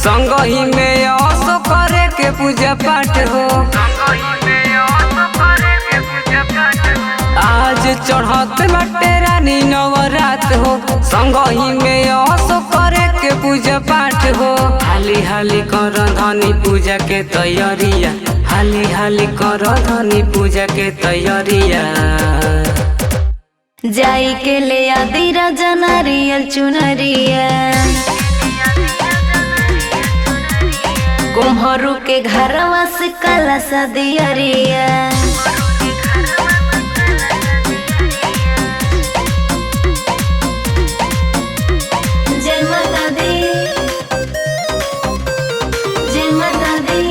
संग ही में असो करे के पूजा पाठ हो। आज चढ़त बाटे रानी नवरात हो, संग ही में असो करे के पूजा पाठ हो। हाली हाली कर धनी पूजा के तैयारिया, हाली हाली कर धनी पूजा के तैयारिया। जाई के ले आदि राजा नारियल चुनरिया, कुम्हरू के घरवा से काला सा दियरिया। जय माता दी, जय माता दी।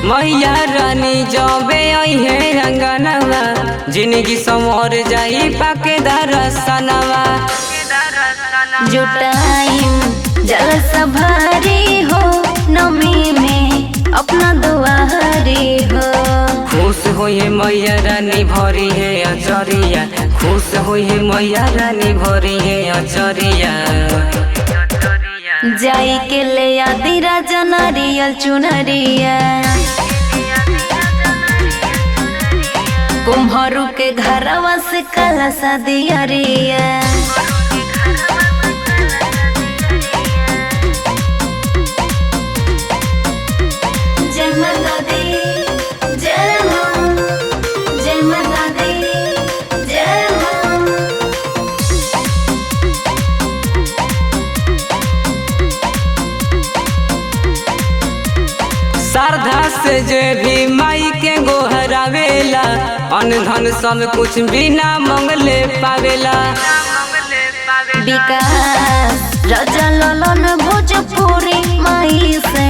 मैया रानी जबे अइहे अंगनवा, जिंदगी संवर जाई पाके दरसनवा। जुटाइम जलसा भारी हो, नमी में अपना दुआरी हो। खुश होइहे मैया रानी भरी है अचरिया, खुश होइहे मैया रानी भरी है अचरिया। जाई के ले आदि राजा नारियल चुनरिया, कुम्हरू के घरवा से काला सा दियरिया। जय माता दी, जय मां, जय माता दी, जय मां। श्रद्धा से जे भी माई के गोहरावेला, अन्न धन सब कुछ बिना मंगले पावेला। विकास राजा ललन भोजपुरी, माई से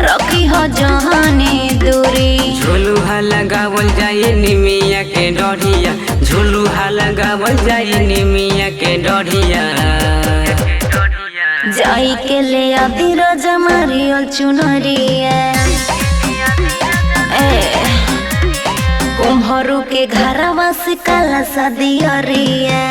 रखी हो जहानी दूरी। झुलुहा लगावल जाई निमिया के डढ़िया, झुलुहा लगावल जाई निमिया के डढ़िया। जाई के ले आदि राजा नारियल चुनरिया, कुम्हरू के घरवा से काला सा दियरिया।